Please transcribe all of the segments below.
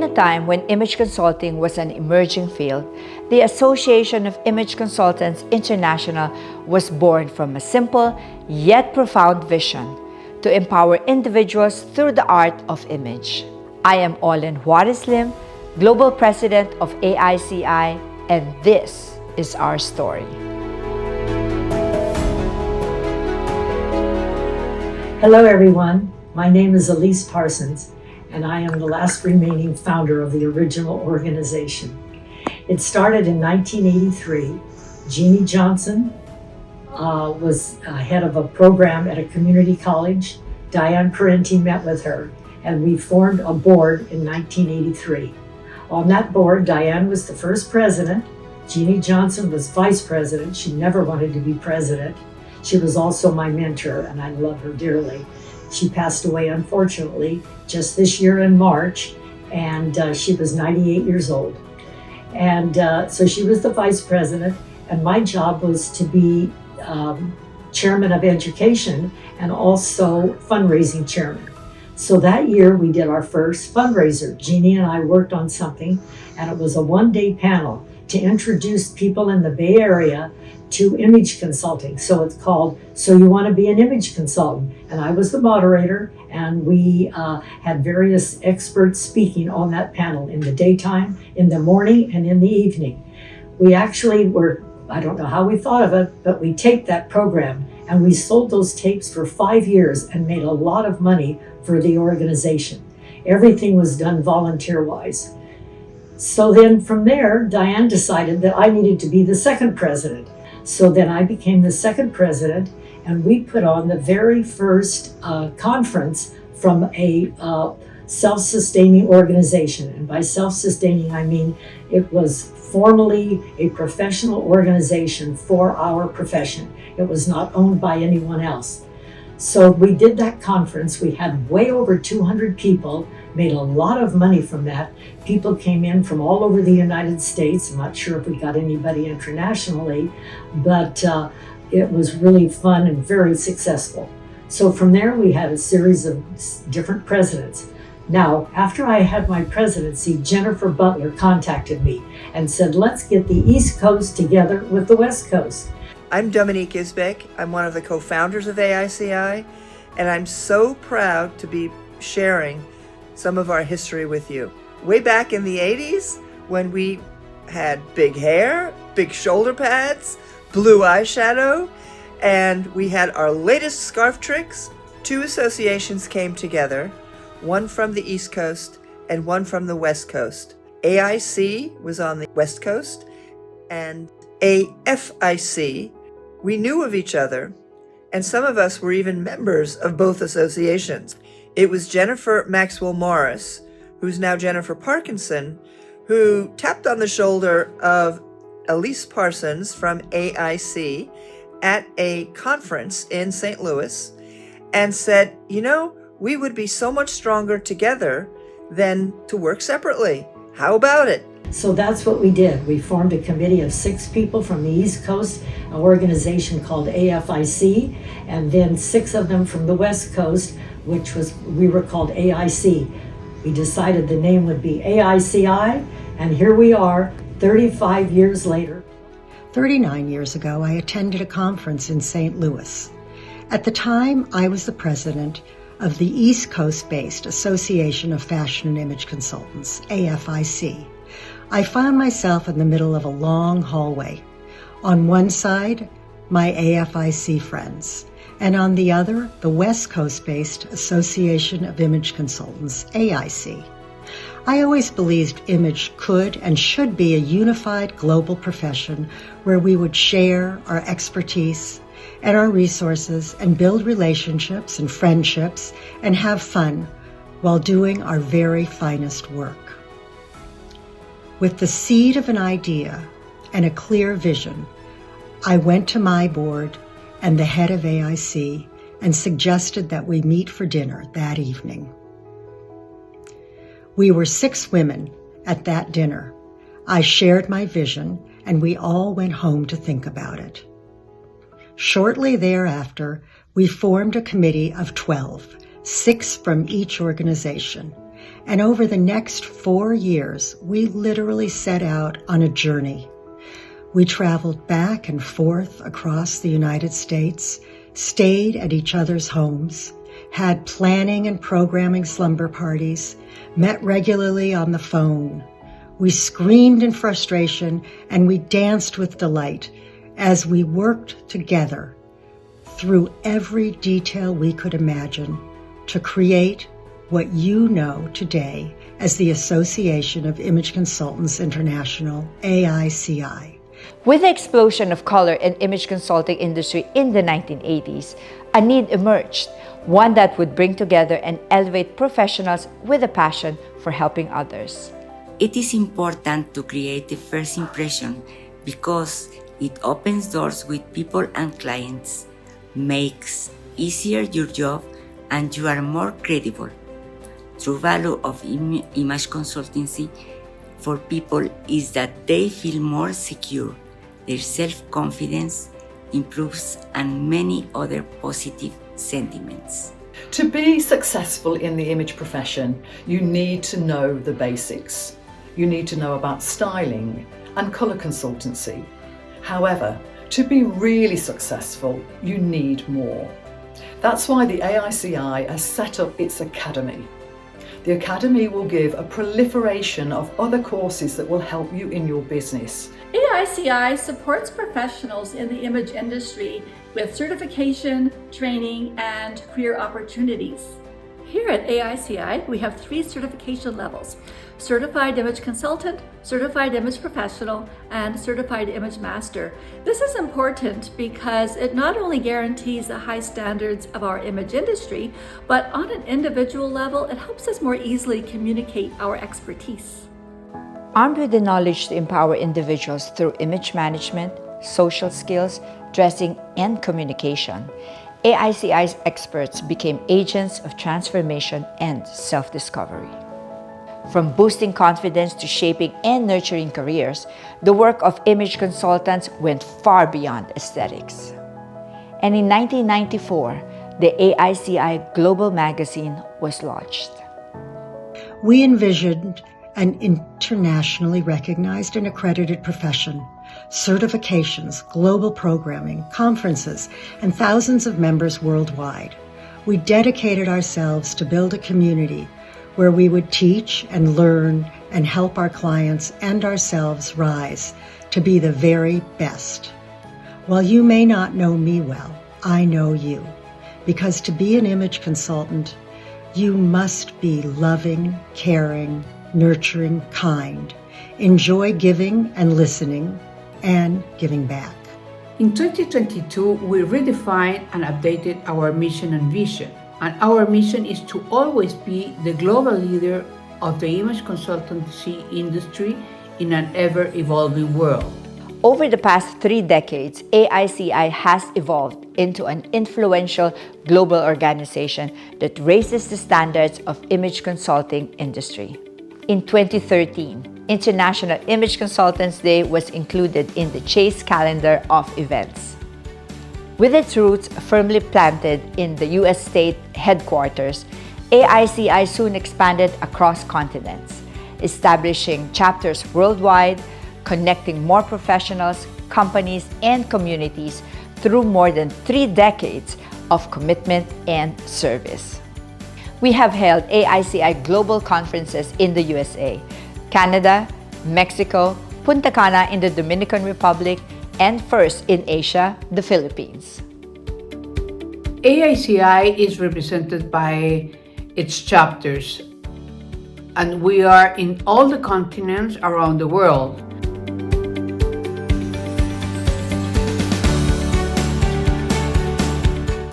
In a time when image consulting was an emerging field, the Association of Image Consultants International was born from a simple yet profound vision to empower individuals through the art of image. I am Olen Juarez Lim, Global President of AICI, and this is our story. Hello everyone, my name is Elise Parsons, and I am the last remaining founder of the original organization. It started in 1983. Jeannie Johnson was head of a program at a community college. Diane Parenti met with her, and we formed a board in 1983. On that board, Diane was the first president. Jeannie Johnson was vice president. She never wanted to be president. She was also my mentor, and I love her dearly. She passed away, unfortunately, just this year in March, and she was 98 years old. And so she was the vice president, and my job was to be chairman of education and also fundraising chairman. So that year we did our first fundraiser. Jeannie and I worked on something, and it was a one-day panel to introduce people in the Bay Area to image consulting. So it's called So You Want to Be an Image Consultant. And I was the moderator, and we had various experts speaking on that panel in the daytime, in the morning, and in the evening. We actually were, I don't know how we thought of it, but we taped that program, and we sold those tapes for 5 years and made a lot of money for the organization. Everything was done volunteer-wise. So then from there, Diane decided that I needed to be the second president. So then I became the second president, and we put on the very first conference from a self-sustaining organization. And by self-sustaining, I mean it was formally a professional organization for our profession. It was not owned by anyone else. So we did that conference. We had way over 200 people, made a lot of money from that. People came in from all over the United States. I'm not sure if we got anybody internationally, but it was really fun and very successful. So from there, we had a series of different presidents. Now, after I had my presidency, Jennifer Butler contacted me and said, let's get the East Coast together with the West Coast. I'm Dominique Isbeck. I'm one of the co-founders of AICI, and I'm so proud to be sharing some of our history with you. Way back in the 80s, when we had big hair, big shoulder pads, blue eyeshadow, and we had our latest scarf tricks, two associations came together, one from the East Coast and one from the West Coast. AIC was on the West Coast, and AFIC, we knew of each other, and some of us were even members of both associations. It was Jennifer Maxwell Morris, who's now Jennifer Parkinson, who tapped on the shoulder of Elise Parsons from AIC at a conference in St. Louis and said, you know, we would be so much stronger together than to work separately. How about it? So that's what we did. We formed a committee of 6 people from the East Coast, an organization called AFIC, and then 6 of them from the West Coast, we were called AIC. We decided the name would be AICI, and here we are 35 years later. 39 years ago, I attended a conference in St. Louis. At the time, I was the president of the East Coast-based Association of Fashion and Image Consultants, AFIC. I found myself in the middle of a long hallway. On one side, my AFIC friends, and on the other, the West Coast-based Association of Image Consultants, AIC. I always believed image could and should be a unified global profession where we would share our expertise and our resources and build relationships and friendships and have fun while doing our very finest work. With the seed of an idea and a clear vision, I went to my board and the head of AIC and suggested that we meet for dinner that evening. We were 6 women at that dinner. I shared my vision, and we all went home to think about it. Shortly thereafter, we formed a committee of 12, 6 from each organization, And over the next 4 years, we literally set out on a journey. We traveled back and forth across the United States, stayed at each other's homes, had planning and programming slumber parties, met regularly on the phone. We screamed in frustration and we danced with delight as we worked together through every detail we could imagine to create what you know today as the Association of Image Consultants International, AICI. With the explosion of color and image consulting industry in the 1980s, a need emerged, one that would bring together and elevate professionals with a passion for helping others. It is important to create the first impression because it opens doors with people and clients, makes easier your job, and you are more credible. True value of image consultancy for people is that they feel more secure, their self-confidence improves, and many other positive sentiments. To be successful in the image profession, you need to know the basics. You need to know about styling and colour consultancy. However, to be really successful, you need more. That's why the AICI has set up its academy. The Academy will give a proliferation of other courses that will help you in your business. AICI supports professionals in the image industry with certification, training, and career opportunities. Here at AICI, we have 3 certification levels: Certified Image Consultant, Certified Image Professional, and Certified Image Master. This is important because it not only guarantees the high standards of our image industry, but on an individual level, it helps us more easily communicate our expertise. Armed with the knowledge to empower individuals through image management, social skills, dressing, and communication, AICI's experts became agents of transformation and self-discovery. From boosting confidence to shaping and nurturing careers, the work of image consultants went far beyond aesthetics. And in 1994, the AICI Global Magazine was launched. We envisioned an internationally recognized and accredited profession, certifications, global programming, conferences, and thousands of members worldwide. We dedicated ourselves to build a community where we would teach and learn and help our clients and ourselves rise to be the very best. While you may not know me well, I know you, because to be an image consultant, you must be loving, caring, nurturing, kind, enjoy giving and listening, and giving back. In 2022, we redefined and updated our mission and vision. And our mission is to always be the global leader of the image consultancy industry in an ever-evolving world. Over the past 3 decades, AICI has evolved into an influential global organization that raises the standards of image consulting industry. In 2013, International Image Consultants Day was included in the Chase calendar of events. With its roots firmly planted in the U.S. state headquarters, AICI soon expanded across continents, establishing chapters worldwide, connecting more professionals, companies, and communities through more than 3 decades of commitment and service. We have held AICI global conferences in the USA, Canada, Mexico, Punta Cana in the Dominican Republic, and first in Asia, the Philippines. AICI is represented by its chapters, and we are in all the continents around the world.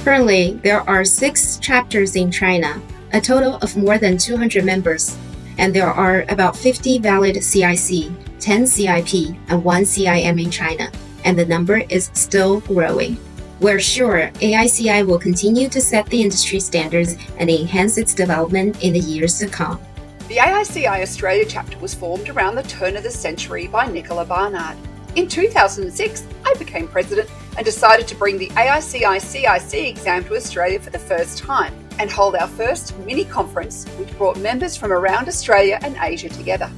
Currently, there are 6 chapters in China, a total of more than 200 members, and there are about 50 valid CIC, 10 CIP, and 1 CIM in China, and the number is still growing. We're sure AICI will continue to set the industry standards and enhance its development in the years to come. The AICI Australia chapter was formed around the turn of the century by Nicola Barnard. In 2006, I became president and decided to bring the AICI CIC exam to Australia for the first time. and hold our first mini conference, which brought members from around Australia and Asia together.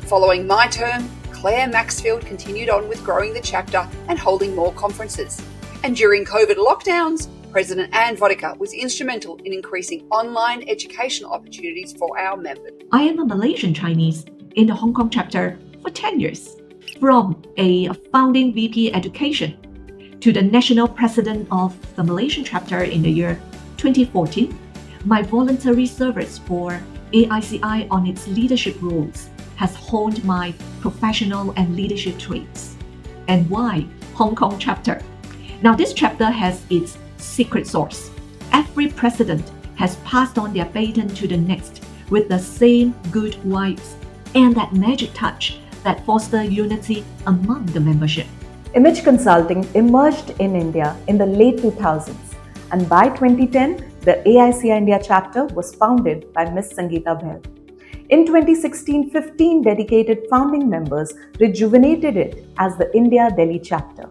Following my term, Claire Maxfield continued on with growing the chapter and holding more conferences. And during COVID lockdowns, President Anne Vodicka was instrumental in increasing online educational opportunities for our members. I am a Malaysian Chinese in the Hong Kong chapter for 10 years. From a founding VP Education to the national president of the Malaysian chapter in the year 2014, my voluntary service for AICI on its leadership roles has honed my professional and leadership traits. And why Hong Kong chapter? Now this chapter has its secret sauce. Every president has passed on their baton to the next with the same good vibes and that magic touch that foster unity among the membership. Image consulting emerged in India in the late 2000s, and by 2010, the AICI India chapter was founded by Ms. Sangeeta Bhair. In 2016, 15 dedicated founding members rejuvenated it as the India Delhi chapter.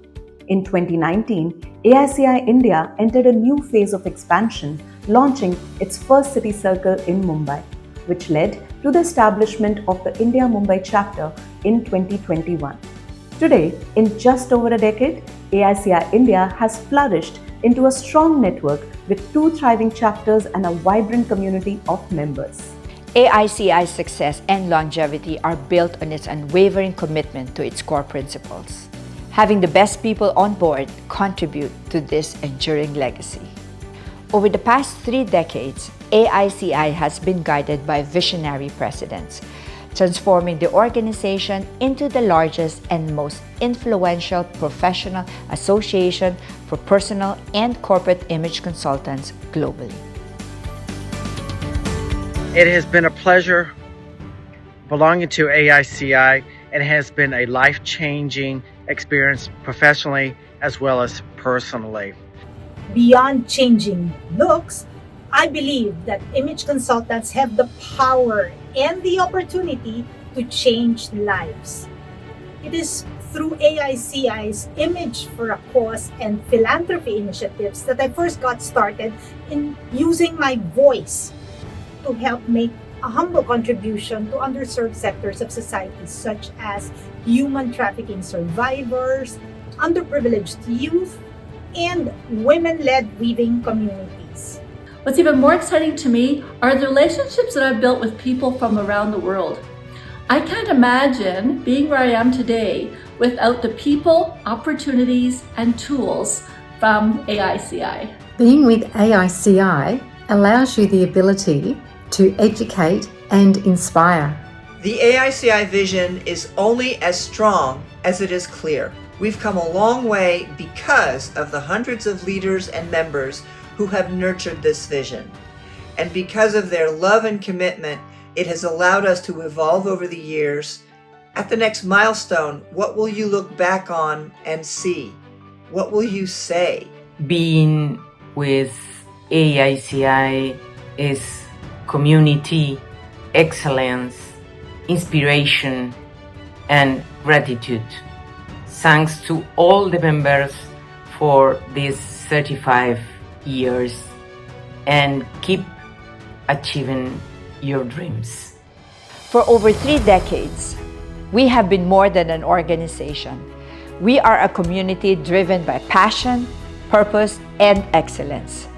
In 2019, AICI India entered a new phase of expansion, launching its first city circle in Mumbai, which led to the establishment of the India Mumbai chapter in 2021. Today, in just over a decade, AICI India has flourished into a strong network with 2 thriving chapters and a vibrant community of members. AICI's success and longevity are built on its unwavering commitment to its core principles. Having the best people on board contribute to this enduring legacy. Over the past 3 decades, AICI has been guided by visionary presidents, transforming the organization into the largest and most influential professional association for personal and corporate image consultants globally. It has been a pleasure belonging to AICI and has been a life-changing experience professionally as well as personally. Beyond changing looks, I believe that image consultants have the power and the opportunity to change lives. It is through AICI's Image for a Cause and philanthropy initiatives that I first got started in using my voice to help make a humble contribution to underserved sectors of society, such as human trafficking survivors, underprivileged youth, and women-led weaving communities. What's even more exciting to me are the relationships that I've built with people from around the world. I can't imagine being where I am today without the people, opportunities, and tools from AICI. Being with AICI allows you the ability to educate and inspire. The AICI vision is only as strong as it is clear. We've come a long way because of the hundreds of leaders and members who have nurtured this vision. And because of their love and commitment, it has allowed us to evolve over the years. At the next milestone, what will you look back on and see? What will you say? Being with AICI is community, excellence, inspiration, and gratitude. Thanks to all the members for these 35 years, and keep achieving your dreams. For over 3 decades, we have been more than an organization. We are a community driven by passion, purpose, and excellence.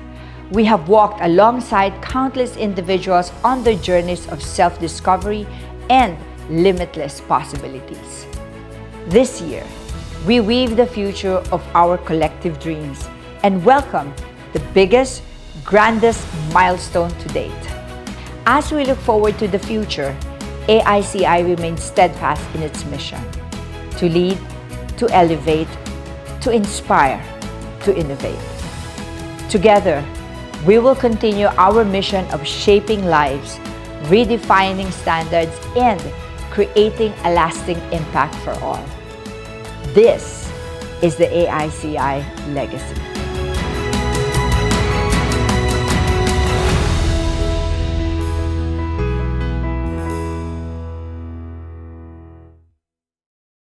We have walked alongside countless individuals on their journeys of self-discovery and limitless possibilities. This year, we weave the future of our collective dreams and welcome the biggest, grandest milestone to date. As we look forward to the future, AICI remains steadfast in its mission to lead, to elevate, to inspire, to innovate. Together, we will continue our mission of shaping lives, redefining standards, and creating a lasting impact for all. This is the AICI legacy.